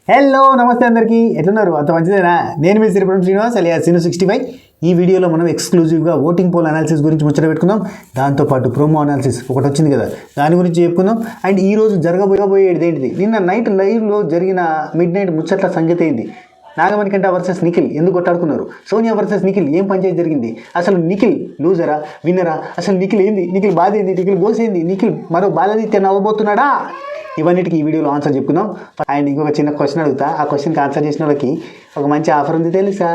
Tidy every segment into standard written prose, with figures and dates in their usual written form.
Hello నమస్తే అందరికీ ఎట్లున్నారు అంత మంచిదేనా నేను మీ శ్రీపురం శ్రీనివాస్ అలియా Sinu65 ఈ వీడియోలో మనం ఎక్స్క్లూజివ్గా ఓటింగ్ పోల్ అనాలిసిస్ గురించి ముచ్చట పెట్టుకుందాం దాంతోపాటు ప్రోమో అనాలిసిస్ ఒకటి వచ్చింది కదా దాని గురించి చెప్పుకుందాం అండ్ ఈ రోజు జరగబోయేది ఏంటిది నిన్న నైట్ లైవ్లో జరిగిన మిడ్ నైట్ ముచ్చట్ల సంగతి ఏంది నాగమణికంట వర్సెస్ నిఖిల్ ఎందుకు కొట్టాడుకున్నారు సోనియా వర్సెస్ నిఖిల్ ఏం పంచాయతీ జరిగింది అసలు నిఖిల్ లూజరా విన్నరా అసలు నిఖిల్ ఏంది నిఖిల్ బాధ ఏంది నిఖిల్ గోస్ ఏంది నిఖిల్ మరో బాలదిత్య అవ్వబోతున్నాడా ఇవన్నిటికీ ఈ వీడియోలో ఆన్సర్ చెప్పుకుందాం అండ్ ఇంకొక చిన్న క్వశ్చన్ అడుగుతా ఆ క్వశ్చన్కి ఆన్సర్ చేసిన వాళ్ళకి ఒక మంచి ఆఫర్ ఉంది తెలుసా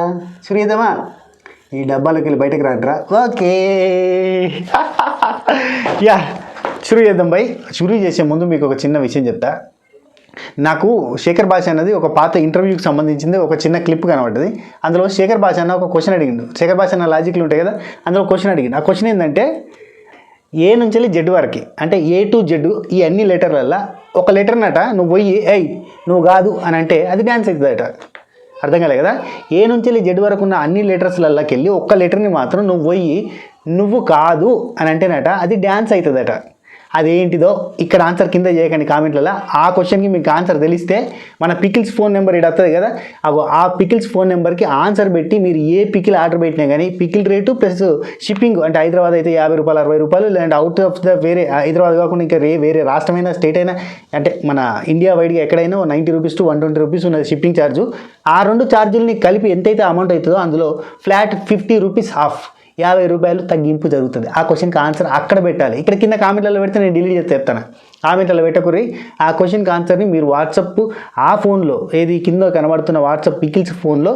షురూ చేద్దామా ఈ డబ్బాలోకి వెళ్ళి బయటకు రాండ్రా ఓకే యా షురూ చేద్దాం బై షురూ చేసే ముందు మీకు ఒక చిన్న విషయం చెప్తా నాకు శేఖర్ భాష అన్నది ఒక పాత ఇంటర్వ్యూకి సంబంధించింది ఒక చిన్న క్లిప్ కనబడ్డది అందులో శేఖర్ భాష అన్న ఒక క్వశ్చన్ అడిగిండు శేఖర్ భాష అన్న లాజిక్లు ఉంటాయి కదా అందులో క్వశ్చన్ అడిగిండు ఆ క్వశ్చన్ ఏంటంటే ఏ నుంచి వెళ్ళి జెడ్ వరకు అంటే ఏ టు జెడ్ ఈ అన్ని లెటర్లల్లో ఒక లెటర్నట నువ్వు పోయి ఏయ్ నువ్వు కాదు అని అంటే అది డ్యాన్స్ అవుతుందట అర్థం కాలే కదా ఏ నుంచి వెళ్ళి జెడ్ వరకు ఉన్న అన్ని లెటర్స్లలోకి వెళ్ళి ఒక్క లెటర్ని మాత్రం నువ్వు పోయి నువ్వు కాదు అని అంటేనట అది డ్యాన్స్ అవుతుందట అదేంటిదో ఇక్కడ ఆన్సర్ కింద చేయకండి కామెంట్లలో ఆ క్వశ్చన్కి మీకు ఆన్సర్ తెలిస్తే మన పికిల్స్ ఫోన్ నెంబర్ ఇక్కడ వస్తుంది కదా అగో ఆ పికిల్స్ ఫోన్ నెంబర్కి ఆన్సర్ పెట్టి మీరు ఏ పికిల్ ఆర్డర్ పెట్టినా కానీ పికిల్ రేటు ప్లస్ షిప్పింగ్ అంటే హైదరాబాద్ అయితే ₹50 ₹60 లేదంటే అవుట్ ఆఫ్ ద వేరే హైదరాబాద్ కాకుండా ఇంకా వేరే రాష్ట్రమైనా స్టేట్ అయినా అంటే మన ఇండియా వైడ్గా ఎక్కడైనా ₹90 to ₹120 ఉన్నది షిప్పింగ్ ఛార్జు ఆ రెండు ఛార్జీలని కలిపి ఎంతైతే అమౌంట్ అవుతుందో అందులో ఫ్లాట్ ₹50 ఆఫ్ ₹50 తగ్గింపు జరుగుతుంది ఆ క్వశ్చన్కి ఆన్సర్ అక్కడ పెట్టాలి ఇక్కడ కింద కామెంట్లలో పెడితే నేను డిలీట్ చేస్తే చెప్తాను కామెంట్లలో పెట్టకుర్రి ఆ క్వశ్చన్కి ఆన్సర్ని మీరు వాట్సాప్ ఆ ఫోన్లో ఏది కింద కనబడుతున్న వాట్సాప్ పికిల్స్ ఫోన్లో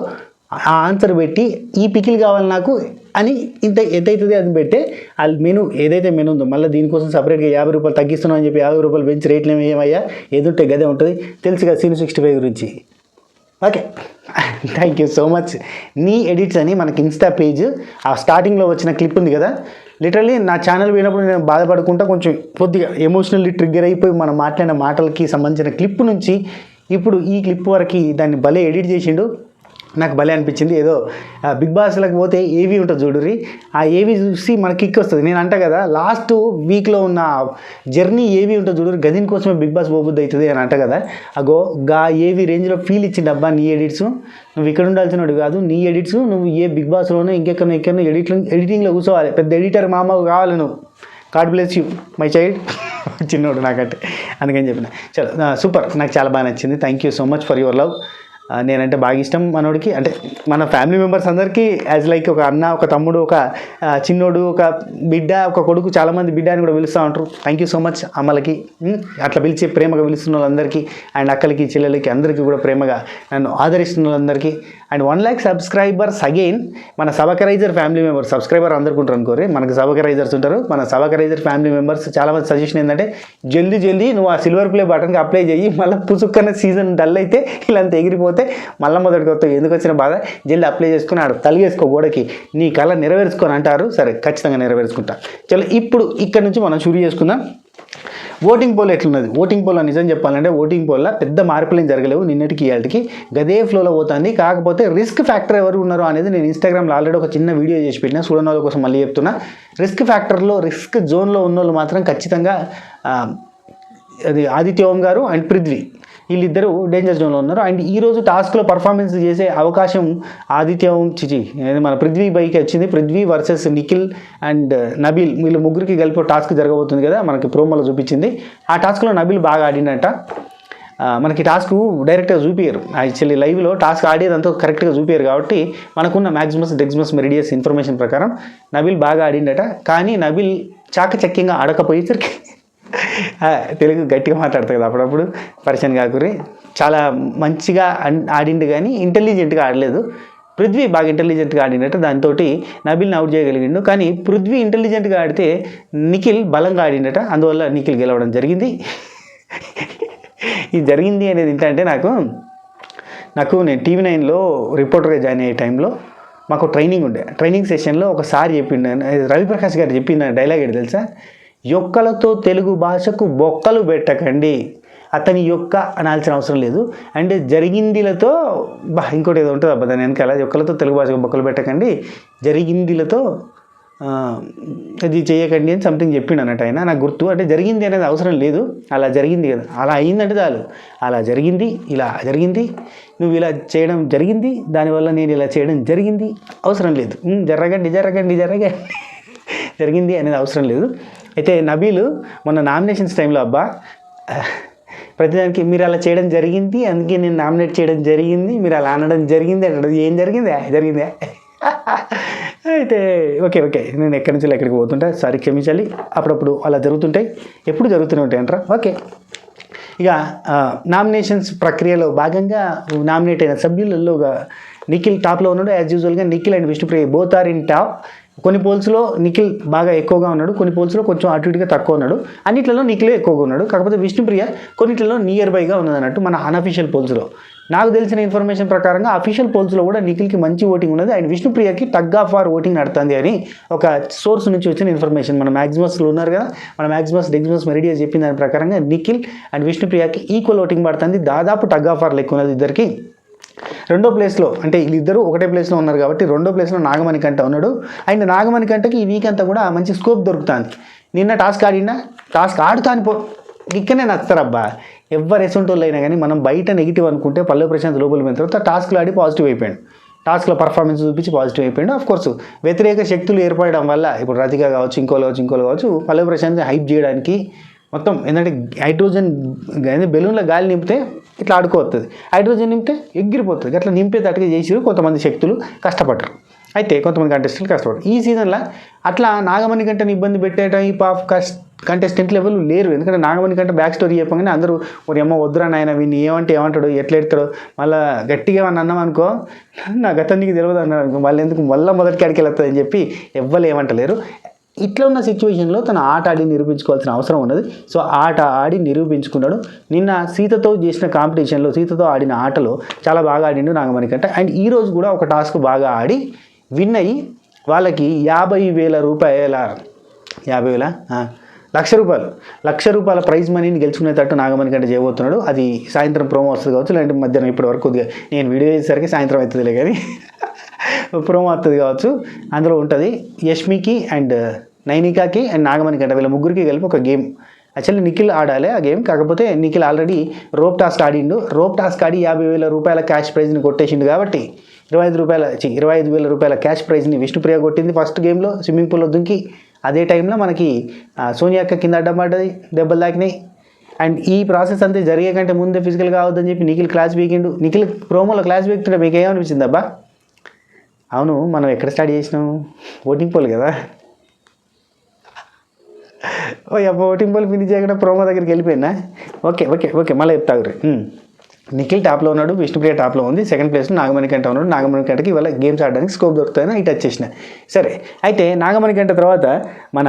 ఆ ఆన్సర్ పెట్టి ఈ పికిల్ కావాలి నాకు అని ఎంత అవుతుంది అది పెట్టే ఆ మెనూ ఏదైతే మెనూ ఉందో మళ్ళీ దీనికోసం సపరేట్గా ₹50 తగ్గిస్తున్నాం అని చెప్పి ₹50 పెంచి రేట్లు ఏమయ్యా ఏదుంటే గదే ఉంటుంది తెలుసు కదా Sinu65 గురించి okay thank you so much నీ ఎడిట్స్ అని మనకి ఇన్స్టా పేజ్ ఆ స్టార్టింగ్లో వచ్చిన క్లిప్ ఉంది కదా లిటరల్లీ నా ఛానల్ పోయినప్పుడు నేను బాధపడుకుంటా కొంచెం కొద్దిగా ఎమోషనల్లీ ట్రిగ్గర్ అయిపోయి మనం మాట్లాడిన మాటలకి సంబంధించిన క్లిప్ నుంచి ఇప్పుడు ఈ క్లిప్ వరకు దాన్ని భలే ఎడిట్ చేసిండు నాకు భలే అనిపించింది ఏదో బిగ్ బాస్లకు పోతే ఏవీ ఉంటుంది చూడుర్రి ఆ ఏవీ చూసి మనకి కిక్ వస్తుంది నేను అంటా కదా లాస్ట్ వీక్లో ఉన్న జర్నీ ఏవీ ఉంటుంది చూడుర్రి గదిన్ కోసమే బిగ్ బాస్ పోబుద్ది అవుతుంది అని అంట కదా అగో గా ఏవీ రేంజ్లో ఫీల్ ఇచ్చింది అబ్బా నీ ఎడిట్స్ నువ్వు ఇక్కడ ఉండాల్సినవాడు కాదు నీ ఎడిట్స్ నువ్వు ఏ బిగ్ బాస్లోనో ఇంకెక్కడో ఎడిటింగ్లో కూర్చోవాలి పెద్ద ఎడిటర్ మామ కావాలి నువ్వు God bless you my child చిన్నోడు నాకంటే అందుకని చెప్పిన చలో సూపర్ నాకు చాలా బాగా నచ్చింది thank you so much for your love నేనంటే బాగా ఇష్టం మనోడికి అంటే మన ఫ్యామిలీ మెంబర్స్ అందరికీ యాజ్ లైక్ ఒక అన్న ఒక తమ్ముడు ఒక చిన్నోడు ఒక బిడ్డ ఒక కొడుకు చాలామంది బిడ్డ అని కూడా పిలుస్తూ ఉంటారు థ్యాంక్ యూ సో మచ్ అమ్మలకి అట్లా పిలిచి ప్రేమగా పిలుస్తున్న వాళ్ళందరికీ అండ్ అక్కలకి చెల్లెలకి అందరికీ కూడా ప్రేమగా నన్ను ఆదరిస్తున్న వాళ్ళందరికీ అండ్ 1 lakh సబ్స్క్రైబర్స్ అగైన్ మన సబకరైజర్ ఫ్యామిలీ మెంబర్స్ సబ్స్క్రైబర్ అందరికీ ఉంటారు అనుకోరు మనకు సబకరైజర్స్ ఉంటారు మన సబకరైజర్ ఫ్యామిలీ మెంబర్స్ చాలామంది సజెషన్ ఏంటంటే జల్దీ నువ్వు ఆ సిల్వర్ ప్లే బటన్కి అప్లై చేయి మళ్ళీ పుసుక్కన్న సీజన్ డల్ అయితే ఇలాంటి ఎగిరిపోతే మళ్ళీ మొదటికి వస్తావు ఎందుకు వచ్చిన బాధ జల్దీ అప్లై చేసుకుని ఆడు తలిగేసుకో గోడకి నీ కళ నెరవేర్చుకొని అంటారు సరే ఖచ్చితంగా నెరవేర్చుకుంటా చలో ఇప్పుడు ఇక్కడ నుంచి మనం షురూ చేసుకుందాం ఓటింగ్ పోల్ ఎట్లున్నది ఓటింగ్ పోల్లో నిజం చెప్పాలంటే ఓటింగ్ పోల్లో పెద్ద మార్పులు ఏం జరగలేవు నిన్నటికి ఇవాళకి గదే ఫ్లోలో పోతుంది కాకపోతే రిస్క్ ఫ్యాక్టర్ ఎవరు ఉన్నారో అనేది నేను ఇన్స్టాగ్రామ్లో ఆల్రెడీ ఒక చిన్న వీడియో చేసి పెట్టినా చూడని వాళ్ళ కోసం మళ్ళీ చెప్తున్నా రిస్క్ ఫ్యాక్టర్లో రిస్క్ జోన్లో ఉన్న వాళ్ళు మాత్రం ఖచ్చితంగా అది ఆదిత్య ఓం గారు అండ్ పృథ్వీ వీళ్ళిద్దరూ డేంజర్ జోన్లో ఉన్నారు అండ్ ఈరోజు టాస్క్లో పర్ఫార్మెన్స్ చేసే అవకాశం ఆదిత్య ఓం మన పృథ్వీ బైకి వచ్చింది పృథ్వీ వర్సెస్ నిఖిల్ అండ్ నబీల్ వీళ్ళు ముగ్గురికి కలిపి టాస్క్ జరగబోతుంది కదా మనకి ప్రోమోలో చూపించింది ఆ టాస్క్లో నబీల్ బాగా ఆడినట్ట మనకి టాస్క్ డైరెక్ట్గా చూపించారు యాక్చువల్లీ లైవ్లో టాస్క్ ఆడేదంతా కరెక్ట్గా చూపించారు కాబట్టి మనకున్న మ్యాక్సిమస్ డెక్సిమస్ మెరిడియస్ ఇన్ఫర్మేషన్ ప్రకారం నబీల్ బాగా ఆడిండట కానీ నబీల్ చాకచక్యంగా ఆడకపోయేసరికి తెలుగు గట్టిగా మాట్లాడతాయి కదా అప్పుడప్పుడు పరిచయం కాకురి చాలా మంచిగా ఆడిండు కానీ ఇంటెలిజెంట్గా ఆడలేదు పృథ్వీ బాగా ఇంటెలిజెంట్గా ఆడినట్టు దాంతో నబీల్ని అవుట్ చేయగలిగిండు కానీ పృథ్వీ ఇంటెలిజెంట్గా ఆడితే నిఖిల్ బలంగా ఆడినట అందువల్ల నిఖిల్ గెలవడం జరిగింది ఇది జరిగింది అనేది ఏంటంటే నాకు నేను TV9లో రిపోర్టర్గా జాయిన్ అయ్యే టైంలో మాకు ట్రైనింగ్ సెషన్లో ఒకసారి చెప్పిండు రవిప్రకాష్ గారు చెప్పిన డైలాగ్ ఏంటి తెలుసా యొక్కలతో తెలుగు భాషకు బొక్కలు పెట్టకండి అతని యొక్క అనాల్సిన అవసరం లేదు అంటే జరిగిందిలతో ఇంకోటి ఏదో ఉంటుంది అబ్బా దాని వెనకాల యొక్కలతో తెలుగు భాషకు బొక్కలు పెట్టకండి జరిగిందిలతో అది చేయకండి అని సంథింగ్ చెప్పిండు అన్నట్టు ఆయన. నాకు గుర్తు అంటే జరిగింది అనేది అవసరం లేదు, అలా జరిగింది కదా, అలా అయ్యిందంటే చాలు. అలా జరిగింది, ఇలా జరిగింది, నువ్వు ఇలా చేయడం జరిగింది, దానివల్ల నేను ఇలా చేయడం జరిగింది, అవసరం లేదు. జరగండి జరిగింది అనేది అవసరం లేదు. అయితే నబీలు మొన్న నామినేషన్స్ టైంలో అబ్బా ప్రతిదానికి మీరు అలా చేయడం జరిగింది, అందుకే నేను నామినేట్ చేయడం జరిగింది, మీరు అలా అనడం జరిగింది అంటాడు. ఏం జరిగిందే అయితే ఓకే నేను ఎక్కడి నుంచి ఎక్కడికి పోతుంటా, సారీ క్షమించాలి, అప్పుడప్పుడు అలా జరుగుతుంటాయి, ఎప్పుడు జరుగుతూనే ఉంటాయి అంటారా. ఓకే, ఇక నామినేషన్స్ ప్రక్రియలో భాగంగా నామినేట్ అయిన సభ్యులలో నిఖిల్ టాప్లో ఉన్నాడు. యాజ్ యూజువల్గా Nikhil and Vishnupriya both are in top. కొన్ని పోల్స్లో నిఖిల్ బాగా ఎక్కువగా ఉన్నాడు, కొన్ని పోల్స్లో కొంచెం అటు ఇటుగా తక్కువ ఉన్నాడు. అన్నిట్లలో నిఖిలే ఎక్కువగా ఉన్నాడు, కాకపోతే విష్ణుప్రియ కొన్నిట్లలో నియర్ బైగా ఉన్నది అన్నట్టు మన అన్అఫీషియల్ పోల్స్లో. నాకు తెలిసిన ఇన్ఫర్మేషన్ ప్రకారంగా అఫీషియల్ పోల్స్లో కూడా నిఖిల్కి మంచి ఓటింగ్ ఉన్నది అండ్ విష్ణుప్రియకి టగ్ ఆఫ్ వార్ ఓటింగ్ నడుతుంది అని ఒక సోర్స్ నుంచి వచ్చిన ఇన్ఫర్మేషన్. మన మ్యాక్సిమస్లో ఉన్నారు కదా, మన మ్యాక్సిమస్ మెరిడియస్ చెప్పిన దాని ప్రకారంగా నిఖిల్ అండ్ విష్ణుప్రియకి ఈక్వల్ ఓటింగ్ పడుతుంది, దాదాపు టగ్ ఆఫ్ వార్ లెక్క ఉన్నది ఇద్దరికి. రెండో ప్లేస్లో అంటే వీళ్ళిద్దరూ ఒకటే ప్లేస్లో ఉన్నారు కాబట్టి రెండో ప్లేస్లో నాగమణికంఠ ఉన్నాడు. అండ్ నాగమణికంఠకి ఈ వీక్ అంతా కూడా మంచి స్కోప్ దొరుకుతుంది. నిన్న టాస్క్ ఆడుతాను ఇక్కడనే నచ్చుతారబ్బా. ఎవరు ఎసొంటోళ్ళు అయినా కానీ మనం బయట నెగిటివ్ అనుకుంటే పల్లవి ప్రశాంత్ లోపల పోయిన తర్వాత టాస్క్లో ఆడి పాజిటివ్ అయిపోయాడు, టాస్క్లో పర్ఫార్మెన్స్ చూపించి పాజిటివ్ అయిపోయాడు. ఆఫ్కోర్స్ వ్యతిరేక శక్తులు ఏర్పడడం వల్ల ఇప్పుడు రతిక కావచ్చు, ఇంకోలు కావచ్చు పల్లవి ప్రశాంత్ హైప్ చేయడానికి మొత్తం ఏంటంటే హైడ్రోజన్ బెలూన్లో గాలి నింపితే ఇట్లా ఆడుకోవస్తుంది, హైడ్రోజన్ నింపితే ఎగిరిపోతుంది, అట్లా నింపేటట్టుగా చేసి కొంతమంది శక్తులు కష్టపడరు. అయితే కొంతమంది కంటెస్టెంట్లు కష్టపడరు. ఈ సీజన్లో అట్లా నాగమణి కంటే ఇబ్బంది పెట్టే టైప్ ఆఫ్ కంటెస్టెంట్లు ఎవరు లేరు. ఎందుకంటే నాగమణి కంటే బ్యాక్ స్టోరీ చెప్పగానే అందరూ ఒక అమ్మ వద్దురా నాయన వీడిని ఏమంటాడు ఎట్లా ఎడతాడో, మళ్ళీ గట్టిగా ఏమన్నా అన్నాం అనుకో నా గతానికి తెలియదు అన్నాడు అనుకో, మళ్ళీ మొదటికి అడికి వెళ్తుంది అని చెప్పి ఎవ్వరు ఏమంటలేరు. ఇట్లా ఉన్న సిచ్యువేషన్లో తన ఆట ఆడి నిరూపించుకోవాల్సిన అవసరం ఉన్నది. సో ఆట ఆడి నిరూపించుకున్నాడు. నిన్న సీతతో చేసిన కాంపిటీషన్లో సీతతో ఆడిన ఆటలో చాలా బాగా ఆడిండు నాగమణికంట. అండ్ ఈరోజు కూడా ఒక టాస్క్ బాగా ఆడి విన్ అయ్యి వాళ్ళకి 50,000 రూపాయల 50,000 1,00,000 ప్రైజ్ మనీని గెలుచుకునేటట్టు నాగమణికంట చేయబోతున్నాడు. అది సాయంత్రం ప్రోమో వస్తుంది కావచ్చు, లేదంటే మధ్యాహ్నం ఇప్పటి వరకు కొద్దిగా నేను వీడియో చేసేసరికి సాయంత్రం అవుతుందిలే కానీ ప్రోమో వస్తుంది కావచ్చు. అందులో ఉంటుంది యష్మికి అండ్ నైనికాకి అండ్ నాగమణికంట వీళ్ళ ముగ్గురికి కలిపి ఒక గేమ్. యాక్చువల్లీ నిఖిల్ ఆడాలి ఆ గేమ్, కాకపోతే నిఖిల్ ఆల్రెడీ రోప్ టాస్క్ ఆడిండు. రోప్ టాస్క్ ఆడి 50,000 రూపాయల క్యాష్ ప్రైజ్ని కొట్టేసిండు కాబట్టి 25,000 రూపాయల క్యాష్ ప్రైజ్ని విష్ణుప్రియ కొట్టింది ఫస్ట్ గేమ్లో స్విమ్మింగ్ పూల్లో దుంకి. అదే టైంలో మనకి సోనియా అక్క కింద అడ్డం పడ్డది, దెబ్బలు తాకినాయి. అండ్ ఈ ప్రాసెస్ అంతా జరిగే కంటే ముందే ఫిజికల్గా అవద్దని చెప్పి నిఖిల్ క్లాస్ వీకిండు. నిఖిల్ ప్రోమోలో క్లాస్ వీక్తుంటే మీకు ఏమనిపించింది అబ్బా? అవును, మనం ఎక్కడ స్టార్ట్ చేసినాం? ఓటింగ్ పోల్ కదా. ఓటింగ్ పోల్ ఫినిష్ చేయకుండా ప్రోమో దగ్గరికి వెళ్ళిపోయినా. ఓకే మళ్ళీ చెప్తారు. నిఖిల్ టాప్లో ఉన్నాడు, విష్ణుప్రియ టాప్లో ఉంది, సెకండ్ ప్లేస్లో నాగమణికంట ఉన్నాడు. నాగమణికంటకి ఇవాళ గేమ్స్ ఆడడానికి స్కోప్ దొరుకుతాయని ఇటు వచ్చేసిన. సరే, అయితే నాగమణికంట తర్వాత మన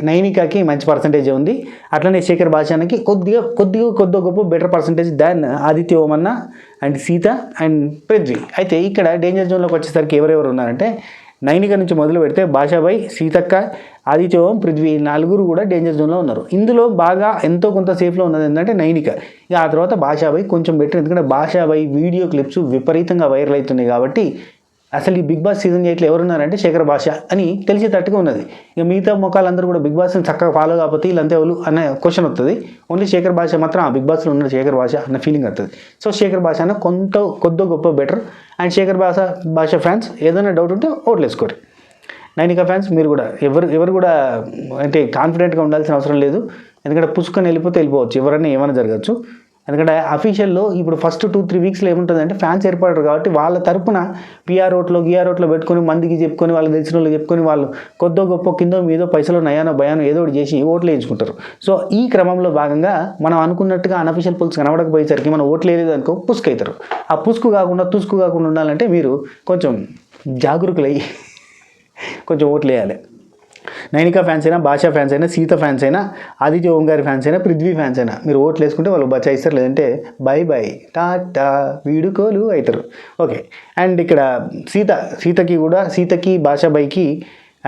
నైనికాకి మంచి పర్సంటేజ్ ఉంది. అట్లనే శేఖర్ భాషానికి కొద్దిగా గొప్ప better percentage than Aditya Omanna and Sita and Prithvi. అయితే ఇక్కడ డేంజర్ జోన్లోకి వచ్చేసరికి ఎవరెవరు ఉన్నారంటే నైనిక నుంచి మొదలు పెడితే భాషాబాయ్, సీతక్క, ఆదిత్య ఓం, పృథ్వీ 4 కూడా డేంజర్ జోన్లో ఉన్నారు. ఇందులో బాగా ఎంతో కొంత సేఫ్లో ఉన్నది ఏంటంటే నైనిక. ఇక ఆ తర్వాత భాషాబాయ్ కొంచెం బెటర్, ఎందుకంటే భాషాబాయ్ వీడియో క్లిప్స్ విపరీతంగా వైరల్ అవుతున్నాయి కాబట్టి అసలు ఈ బిగ్ బాస్ సీజన్ 8లో ఎవరున్నారంటే శేఖర్ భాష అని తెలిసేటట్టుగా ఉన్నది. ఇక మిగతా మొక్కలందరూ కూడా బిగ్ బాస్ని చక్కగా ఫాలో కాకపోతే వీళ్ళంతా ఎవరు అనే క్వశ్చన్ వస్తుంది. ఓన్లీ శేఖర్ భాష మాత్రం ఆ బిగ్ బాస్లో ఉన్న శేఖర్ భాష అన్న ఫీలింగ్ వస్తుంది. సో శేఖర్ భాష అన్న కొద్ది గొప్ప బెటర్. అండ్ శేఖర్ భాష ఫ్యాన్స్ ఏదైనా డౌట్ ఉంటే ఓట్లు వేసుకోరు. నైనికా ఫ్యాన్స్ మీరు కూడా ఎవరు కూడా అంటే కాన్ఫిడెంట్గా ఉండాల్సిన అవసరం లేదు, ఎందుకంటే పుసుకొని వెళ్ళిపోవచ్చు, ఎవరైనా ఏమైనా జరగచ్చు. ఎందుకంటే అఫీషియల్లో ఇప్పుడు ఫస్ట్ 2-3 వీక్స్లో ఏముంటుందంటే ఫ్యాన్స్ ఏర్పడరు కాబట్టి వాళ్ళ తరపున పిఆర్ ఓట్లో పెట్టుకొని మందికి చెప్పుకొని వాళ్ళు తెలిసిన వాళ్ళు చెప్పుకొని వాళ్ళు కొద్దో గొప్ప కిందో మీదో పైసలు నయానో భయానో ఏదో ఒకటి చేసి ఓట్లు వేయించుకుంటారు. సో ఈ క్రమంలో భాగంగా మనం అనుకున్నట్టుగా అన్అఫీషియల్ పోల్స్ కనబడకపోయేసరికి మనం ఓట్లు వేయలేదు అనుకో పుసుకు అవుతారు. ఆ తుసుకు కాకుండా ఉండాలంటే మీరు కొంచెం జాగరూకులయ్యి కొంచెం ఓట్లు వేయాలి. నైనికా ఫ్యాన్స్ అయినా, భాషా ఫ్యాన్స్ అయినా, సీత ఫ్యాన్స్ అయినా, ఆదిత్య ఓం గారి ఫ్యాన్స్ అయినా, పృథ్వీ ఫ్యాన్స్ అయినా మీరు ఓట్లు వేసుకుంటే వాళ్ళు బచాయిస్తారు, లేదంటే బై టాటా వీడుకోలు అవుతారు. ఓకే, అండ్ ఇక్కడ సీతకి భాషాబాయికి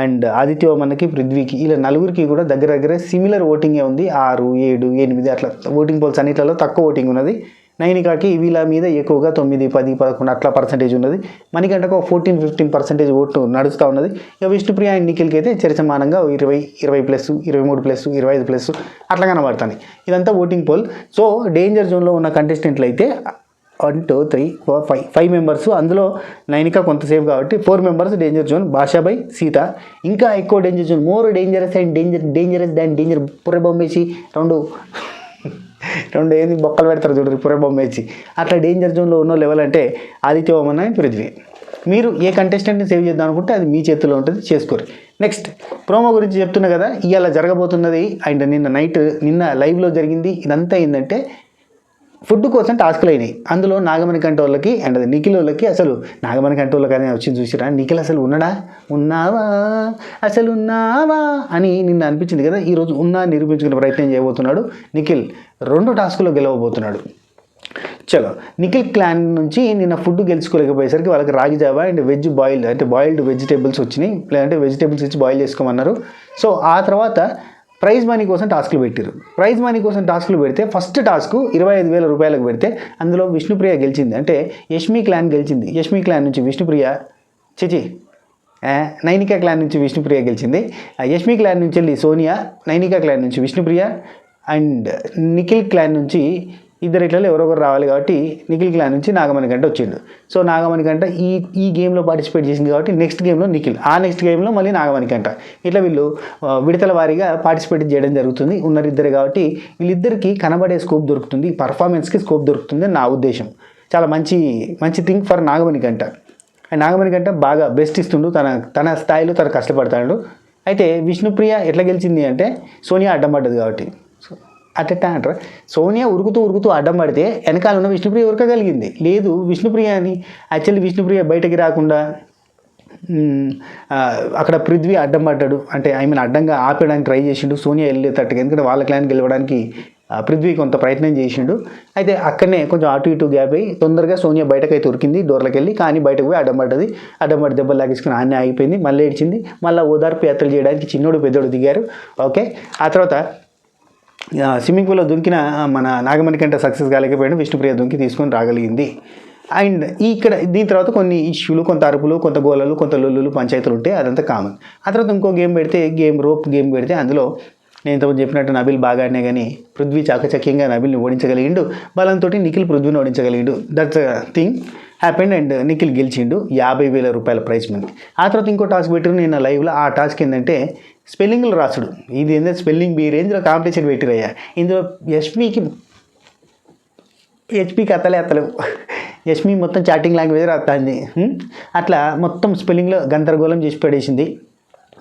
అండ్ ఆదిత్య ఓమన్నకి, పృథ్వీకి ఇలా 4 కూడా దగ్గర సిమిలర్ ఓటింగే ఉంది. 6, 7, 8 అట్లా ఓటింగ్ పోల్స్ అన్నిట్లలో తక్కువ ఓటింగ్ ఉన్నది. నైనికాకి వీళ్ళ మీద ఎక్కువగా 9, 10, 11 అట్లా పర్సెంటేజ్ ఉన్నది. మణికంటకు 14-15% ఓటు నడుస్తూ ఉన్నది. ఇక విష్ణుప్రియ అండ్ నిఖిల్కి అయితే చరిసమానంగా 20+, 23+, 25+ అట్లా కనబడుతుంది. ఇదంతా ఓటింగ్ పోల్. సో డేంజర్ జోన్లో ఉన్న కంటెస్టెంట్లు అయితే 1, 2, 3, 4, 5 మెంబర్స్. అందులో నైనిక కొంత సేఫ్ కాబట్టి 4 మెంబర్స్ డేంజర్ జోన్. భాషాబాయ్, సీత ఇంకా ఎక్కువ danger zone. More dangerous and dangerous than danger. పుర్రె బొమ్మేసి రెండు ఏంది బొక్కలు పెడతారు చూడరు, పుర్రె బొమ్మేసి. అట్లా డేంజర్ జోన్లో ఉన్న లెవెల్ అంటే ఆదిత్య ఓమన్ అండ్ పృథ్వీ. మీరు ఏ కంటెస్టెంట్ని సేవ్ చేద్దాం అనుకుంటే అది మీ చేతిలో ఉంటుంది, చేసుకోరు. నెక్స్ట్ ప్రోమో గురించి చెప్తున్నా కదా, ఇవాళ జరగబోతున్నది అండ్ నిన్న లైవ్లో జరిగింది. ఇదంతా ఏంటంటే ఫుడ్ కోసం టాస్క్లు అయినాయి. అందులో నాగమణి కంట వాళ్ళకి అండ్ అది నిఖిల్ వాళ్ళకి, అసలు నాగమణి కంట వాళ్ళకి అని వచ్చింది చూసిరా, నిఖిల్ అసలు ఉన్నావా అసలు ఉన్నావా అని నిన్న అనిపించింది కదా. ఈరోజు నిరూపించుకునే ప్రయత్నం చేయబోతున్నాడు నిఖిల్. 2 టాస్కుల్లో గెలవబోతున్నాడు. చలో, నిఖిల్ క్లాన్ నుంచి నిన్న ఫుడ్ గెలుచుకోలేకపోయేసరికి వాళ్ళకి రాగి Java and veg boiled vegetables వచ్చినాయి. లేదంటే వెజిటేబుల్స్ ఇచ్చి బాయిల్ చేసుకోమన్నారు. సో ఆ తర్వాత ప్రైజ్ మనీ కోసం టాస్కులు పెట్టారు. ప్రైజ్ మనీ కోసం టాస్కులు పెడితే ఫస్ట్ టాస్క్ 25,000 రూపాయలకు పెడితే అందులో విష్ణుప్రియ గెలిచింది. అంటే యష్మి క్లాన్ గెలిచింది. యష్మి క్లాన్ నుంచి విష్ణుప్రియ నైనికా క్లాన్ నుంచి విష్ణుప్రియ గెలిచింది. యష్మి క్లాన్ నుంచి వెళ్ళి సోనియా, నైనికా క్లాన్ నుంచి విష్ణుప్రియ అండ్ నిఖిల్ క్లాన్ నుంచి ఇద్దరు ఇట్లలో ఎవరొకరు రావాలి కాబట్టి నిఖిల్ క్లాన్ నుంచి నాగమణి కంట వచ్చిండు. సో నాగమణి కంట ఈ గేమ్లో పార్టిసిపేట్ చేసింది కాబట్టి నెక్స్ట్ గేమ్లో నిఖిల్, ఆ నెక్స్ట్ గేమ్లో మళ్ళీ నాగమణి కంట. ఇట్లా వీళ్ళు విడతల వారీగా పార్టిసిపేట్ చేయడం జరుగుతుంది. ఉన్నరిద్దరే కాబట్టి వీళ్ళిద్దరికి కనబడే స్కోప్ దొరుకుతుంది, పర్ఫార్మెన్స్కి స్కోప్ దొరుకుతుంది అని నా ఉద్దేశం. చాలా మంచి థింగ్ ఫర్ నాగమణి కంట. అండ్ నాగమణి కంట బాగా బెస్ట్ ఇస్తుండు, తన స్థాయిలో తను కష్టపడతాడు. అయితే విష్ణుప్రియ ఎట్లా గెలిచింది అంటే సోనియా అడ్డం పడ్డది కాబట్టి. అట్ట అంటారు. సోనియా ఉరుకుతూ అడ్డం పడితే వెనకాల ఉన్న విష్ణుప్రియ ఉరకగలిగింది. లేదు విష్ణుప్రియ అని యాక్చువల్లీ విష్ణుప్రియ బయటకి రాకుండా అక్కడ పృథ్వీ అడ్డం పడ్డాడు. అంటే అడ్డంగా ఆపేయడానికి ట్రై చేసిండు సోనియా వెళ్ళేటట్టుగా. ఎందుకంటే వాళ్ళ క్లాన్ గెలవడానికి పృథ్వీ కొంత ప్రయత్నం చేసిండు. అయితే అక్కడనే కొంచెం అటు ఇటు గ్యాప్ అయ్యి తొందరగా సోనియా బయటకైతే ఉరికింది డోర్లకు వెళ్ళి. కానీ బయటకు పోయి అడ్డం పడి దెబ్బలు లాగేసుకుని ఆన్నే ఆగిపోయింది. మళ్ళీ ఏడ్చింది. మళ్ళీ ఓదార్పు యాత్రలు చేయడానికి చిన్నోడు పెద్దోడు దిగారు. ఓకే, ఆ తర్వాత స్విమ్మింగ్ పూల్లో దుంకిన మన నాగమణి కంటే సక్సెస్ కాలేకపోయాడు. విష్ణుప్రియ దుంకి తీసుకొని రాగలిగింది. అండ్ దీని తర్వాత కొన్ని ఇష్యూలు, కొంత అరుపులు, కొంత గోలలు, కొంత లొల్లులు, పంచాయతీలు ఉంటాయి. అదంతా కామన్. ఆ తర్వాత ఇంకో రోప్ గేమ్ పెడితే అందులో నేను ఇంతకుముందు చెప్పినట్టు నబిల్ బాగా ఆడినా కానీ పృథ్వీ చాకచక్యంగా నబిల్ని ఓడించగలిగిండు. బలంతో నిఖిల్ పృథ్వీని ఓడించగలిగిండు. That's thing happened and Nikhil గెలిచిండు. 50,000 రూపాయల ప్రైజ్ మనీ. ఆ తర్వాత ఇంకో టాస్క్ పెట్టారు నిన్న లైవ్లో. ఆ టాస్క్ ఏంటంటే స్పెల్లింగ్లు రాసుడు. ఇది ఏంటంటే స్పెల్లింగ్ బీ రేంజ్లో కాంపిటీషన్ పెట్టిరయ్యా. ఇందులో హెచ్పికి అత్తలేవు. యష్మి మొత్తం చాటింగ్ లాంగ్వేజ్ రాస్తుంది. అట్లా మొత్తం స్పెల్లింగ్లో గందరగోళం చేసి పడేసింది.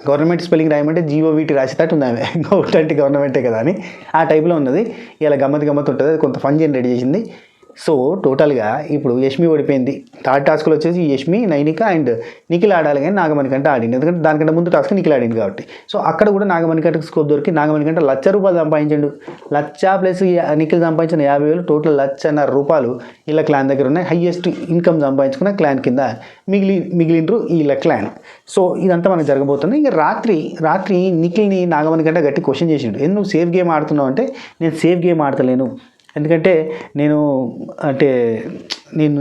గవర్నమెంట్ స్పెల్లింగ్ రాయమంటే జీఓవిటీ రాసేటట్టు ఉంది ఆమె. గవర్నమెంట్ గవర్నమెంటే కదా అని ఆ టైప్లో ఉన్నది. ఇలా గమ్మత్ ఉంటుంది. అది కొంత ఫన్ జనరేట్ చేసింది. సో టోటల్గా ఇప్పుడు యష్మి ఓడిపోయింది. థర్డ్ టాస్క్లో వచ్చేసి యష్మి, నైనిక అండ్ నిఖిల్ ఆడాలి కానీ నాగమణి కంట ఆడింది. ఎందుకంటే దానికంటే ముందు టాస్క్ నిఖిల్ ఆడింది కాబట్టి. సో అక్కడ కూడా నాగమణి కంటకు స్కోప్ దొరికి నాగమణి కంట 1,00,000 రూపాయలు సంపాదించండు. 1,00,000 ప్లస్ నిఖిల్ సంపాదించిన 50,000 టోటల్ 1,50,000 రూపాయలు ఇలా క్లాన్ దగ్గర ఉన్నాయి. హయ్యెస్ట్ ఇన్కమ్ సంపాదించుకున్న క్లాన్ కింద మిగిలినరు వీళ్ళ క్లాన్. సో ఇదంతా మనకు జరగబోతుంది. ఇంకా రాత్రి నిఖిల్ని నాగమణి కంట గట్టి క్వశ్చన్ చేసిండు. నువ్వు సేఫ్ గేమ్ ఆడుతున్నావు అంటే నేను సేఫ్ గేమ్ ఆడతలేను. ఎందుకంటే నేను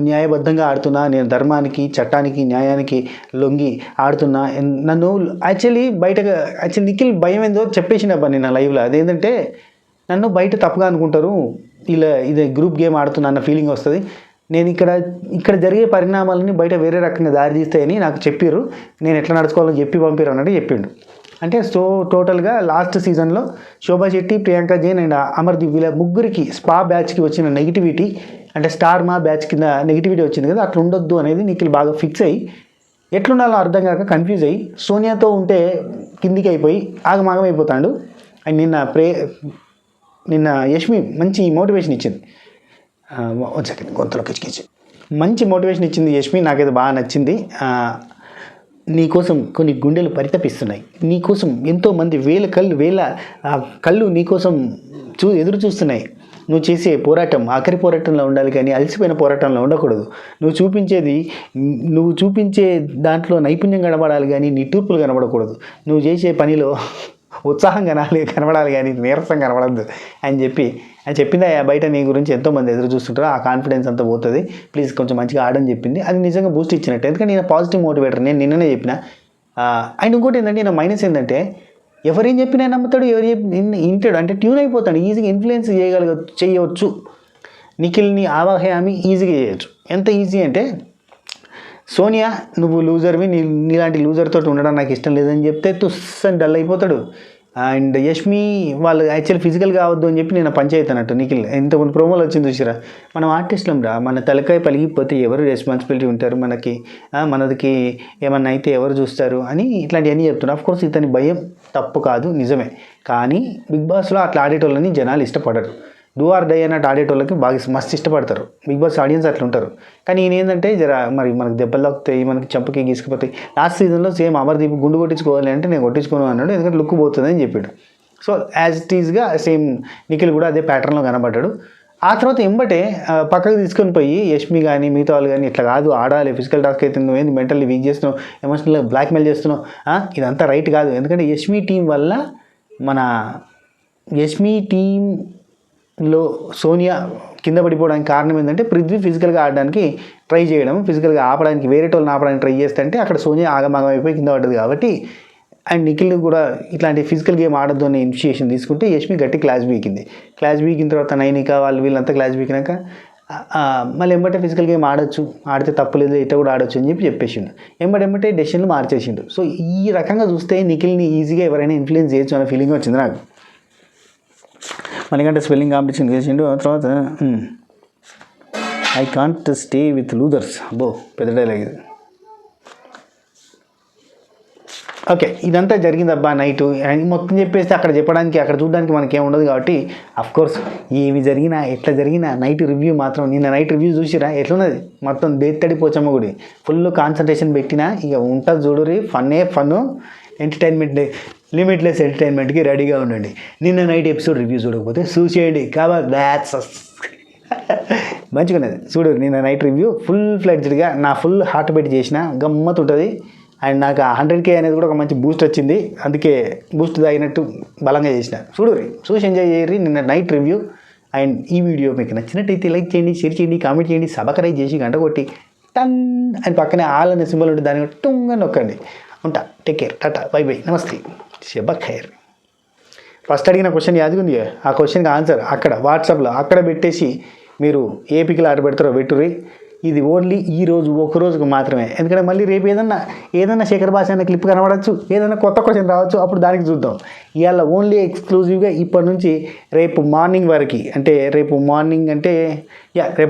న్యాయబద్ధంగా ఆడుతున్నా, నేను ధర్మానికి, చట్టానికి, న్యాయానికి లొంగి ఆడుతున్నా. నన్ను యాక్చువల్లీ నిఖిల్ భయం ఏందో చెప్పేసినబ్బా నేను లైవ్లో. అదేంటంటే నన్ను బయట తప్పుగా అనుకుంటారు, ఇలా ఇది గ్రూప్ గేమ్ ఆడుతున్నా అన్న ఫీలింగ్ వస్తుంది. నేను ఇక్కడ జరిగే పరిణామాలని బయట వేరే రకంగా దారి తీస్తాయని నాకు చెప్పారు. నేను ఎట్లా నడుచుకోవాలని పంపారు అన్నట్టు చెప్పిండు. అంటే సో టోటల్గా లాస్ట్ సీజన్లో శోభా శెట్టి, ప్రియాంక జైన్ అండ్ అమర్దీప్ వీళ్ళ ముగ్గురికి స్పా బ్యాచ్కి వచ్చిన నెగిటివిటీ, అంటే స్టార్ మా బ్యాచ్ కింద నెగిటివిటీ వచ్చింది కదా, అట్లా ఉండొద్దు అనేది నిఖిల్ బాగా ఫిక్స్ అయ్యి ఎట్లుండాలో అర్థం కాక కన్ఫ్యూజ్ అయ్యి సోనియాతో ఉంటే కిందికి అయిపోయి ఆగమాగం అయిపోతాడు. అండ్ నిన్న యష్మి మంచి మోటివేషన్ ఇచ్చింది. గొంతులో కిచ్చి మంచి మోటివేషన్ ఇచ్చింది యష్మి. నాకైతే బాగా నచ్చింది. నీకోసం కొన్ని గుండెలు పరితపిస్తున్నాయి, నీకోసం ఎంతోమంది వేల కళ్ళు నీకోసం ఎదురు చూస్తున్నాయి. నువ్వు చేసే పోరాటం ఆఖరి పోరాటంలో ఉండాలి కానీ అలసిపోయిన పోరాటంలో ఉండకూడదు. నువ్వు చూపించే దాంట్లో నైపుణ్యం కనబడాలి కానీ నిట్టూర్పులు కనబడకూడదు. నువ్వు చేసే పనిలో ఉత్సాహం కనబడాలి కానీ నీరసం కనబడద్దు అని చెప్పింది. బయట నీ గురించి ఎంతోమంది ఎదురు చూస్తుంటారు, ఆ కాన్ఫిడెన్స్ అంతా పోతుంది, ప్లీజ్ కొంచెం మంచిగా ఆడని చెప్పింది. అది నిజంగా బూస్ట్ ఇచ్చినట్టు, ఎందుకంటే నేను పాజిటివ్ మోటివేటర్, నేను నిన్ననే చెప్పిన. అండ్ ఇంకోటి ఏంటంటే నా మైనస్ ఏంటంటే ఎవరేం చెప్పినా నమ్ముతాడు, ఎవరు వింటాడు, అంటే ట్యూన్ అయిపోతాడు, ఈజీగా ఇన్ఫ్లుయెన్స్ చేయవచ్చు. నిఖిల్ని ఆవాహయామి ఈజీగా చేయొచ్చు. ఎంత ఈజీ అంటే సోనియా నువ్వు లూజర్వి, నీలాంటి లూజర్తో ఉండడం నాకు ఇష్టం లేదని చెప్తే తుస్సని డల్ అయిపోతాడు. అండ్ యష్మి వాళ్ళు యాక్చువల్లీ ఫిజికల్ కావద్దు అని చెప్పి నేను పంచాయతీ అన్నట్టు నిఖిల్ ఇంతకుముందు ప్రోమోలు వచ్చింది చూసిరా. మనం ఆర్టిస్టులం రా, మన తలకాయ పలిగిపోతే ఎవరు రెస్పాన్సిబిలిటీ ఉంటారు, మనకి ఏమన్నా అయితే ఎవరు చూస్తారు అని ఇట్లాంటివన్నీ చెప్తున్నారు. అఫ్కోర్స్ ఇతని భయం తప్పు కాదు, నిజమే. కానీ బిగ్ బాస్లో అట్లా ఆడేటోళ్ళని జనాలు ఇష్టపడరు. డూ ఆర్ డై అన్నట్టు ఆడేటోళ్ళకి బాగా మస్తు ఇష్టపడతారు. బిగ్ బాస్ ఆడియన్స్ అట్లా ఉంటారు. కానీ ఈయన ఏంటంటే మరి మనకు దెబ్బలు తాకుతాయి, మనకి చంపకి గీసుకుపోతాయి. లాస్ట్ సీజన్లో సేమ్ అమర్దీప్ గుండు కొట్టించుకోవాలి అంటే నేను కొట్టించుకోను అన్నాడు, ఎందుకంటే లుక్ పోతుంది అని చెప్పాడు. సో యాజ్ ఇట్ ఈజ్గా సేమ్ నిఖిల్ కూడా అదే ప్యాటర్న్లో కనబడ్డాడు. ఆ తర్వాత ఎంబటే పక్కకు తీసుకొని పోయి యష్మి కానీ మిగతా వాళ్ళు కానీ ఇట్లా కాదు ఆడాలి, ఫిజికల్ టాస్క్ అయితే నువ్వేంది మెంటల్లీ వీక్ చేస్తున్నావు, ఎమోషనల్గా బ్లాక్మెయిల్ చేస్తున్నావు, ఇదంతా రైట్ కాదు. ఎందుకంటే యష్మి టీం వల్ల యష్మి టీంలో సోనియా కింద పడిపోవడానికి కారణం ఏంటంటే పృథ్వీ ఫిజికల్గా ఆడడానికి ట్రై చేయడం, ఫిజికల్గా ఆపడానికి వేరే వాళ్ళని ఆపడానికి ట్రై చేస్తే అంటే అక్కడ సోనియా ఆగమాగం అయిపోయి కింద పడ్డది కాబట్టి. అండ్ నిఖిల్ కూడా ఇట్లాంటి ఫిజికల్ గేమ్ ఆడద్దు అనే ఇనిషియేషన్ తీసుకుంటే యష్మి గట్టి క్లాస్ బీకింది. క్లాస్ బీకిన తర్వాత నైనిక వీళ్ళంతా క్లాస్ బీకినాక మళ్ళీ ఎంబటే ఫిజికల్ గేమ్ ఆడొచ్చు, ఆడితే తప్పులేదు, ఇట్లా కూడా ఆడొచ్చు అని చెప్పేసిండు. ఎంబటే డెసిషన్లు మార్చేసిండు. సో ఈ రకంగా చూస్తే నిఖిల్ని ఈజీగా ఎవరైనా ఇన్ఫ్లుయెన్స్ చేయొచ్చు అనే ఫీలింగ్ వచ్చింది నాకు. మనకంటే స్పెల్లింగ్ కాంపిటీషన్ చేసిండు. తర్వాత I can't stay with losers, అబ్బో పెద్ద డైలాగ్ ఇది. ఓకే, ఇదంతా జరిగిందబ్బా నైటు మొత్తం చెప్పేస్తే అక్కడ చెప్పడానికి అక్కడ చూడడానికి మనకేం ఉండదు కాబట్టి అఫ్కోర్స్ ఏమి జరిగినా ఎట్లా జరిగినా నైట్ రివ్యూ మాత్రం నిన్న నైట్ రివ్యూ చూసిరా ఎట్లున్నది, మొత్తం దేత్తడి పోచమ్మ గుడి ఫుల్ కాన్సన్ట్రేషన్ పెట్టినా ఇక ఉంటుంది చూడురి. ఫన్ ఎంటర్టైన్మెంట్ లిమిట్లెస్ ఎంటర్టైన్మెంట్కి రెడీగా ఉండండి. నిన్న నైట్ ఎపిసోడ్ రివ్యూ చూడకపోతే చూసేయండి కాబట్టి దాట్స్ మంచిగా ఉన్నది చూడు. నిన్న నైట్ రివ్యూ ఫుల్ ఫ్లెడ్జ్డ్గా నా ఫుల్ హార్ట్ పెట్టి చేసిన గమ్మత్ ఉంటుంది. అండ్ నాకు 100K అనేది కూడా ఒక మంచి బూస్ట్ వచ్చింది, అందుకే బూస్ట్ తాగినట్టు బలంగా చేసిన. చూసి ఎంజాయ్ చేయరి నిన్న నైట్ రివ్యూ. అండ్ ఈ వీడియో మీకు నచ్చినట్టయితే లైక్ చేయండి, షేర్ చేయండి, కామెంట్ చేయండి, సబ్స్క్రైబ్ చేసి గంట కొట్టి టన్ అని పక్కనే ఆల్ అనే సింబల్ ఉంటుంది, దాన్ని టుంగ్ అని నొక్కండి. ఉంటా, take care, Tata, by by, నమస్తే, శబా ఖైర్. ఫస్ట్ అడిగిన క్వశ్చన్ యాదుకుంది, ఆ క్వశ్చన్కి ఆన్సర్ అక్కడ వాట్సాప్లో అక్కడ పెట్టేసి మీరు ఏ పిక్లు ఆడ పెడతారో పెట్టుర్రి. ఇది ఓన్లీ ఈ రోజు ఒక రోజుకు మాత్రమే, ఎందుకంటే మళ్ళీ రేపు ఏదన్నా శేఖర్ భాష అనే క్లిప్ కనబడచ్చు, ఏదైనా కొత్త క్వశ్చన్ రావచ్చు, అప్పుడు దానికి చూద్దాం. ఇవాళ ఓన్లీ ఎక్స్క్లూజివ్గా ఇప్పటి నుంచి రేపు మార్నింగ్ వరకు, అంటే రేపు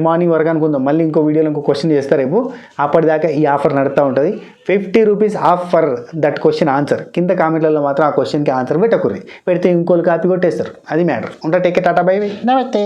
మార్నింగ్ వరకు అనుకుందాం. మళ్ళీ ఇంకో వీడియోలో ఇంకో క్వశ్చన్ చేస్తా రేపు, అప్పటిదాకా ఈ ఆఫర్ నడుస్తూ ఉంటుంది. 50 rupees of for that question answer. కింద కామెంట్లలో మాత్రం ఆ క్వశ్చన్కి ఆన్సర్ పెట్టకుర్రి, పెడితే ఇంకోళ్ళు కాపీ కొట్టేస్తారు, అది మ్యాటర్. ఉంటా, టేక్ టాటా, బై బై, నమస్తే.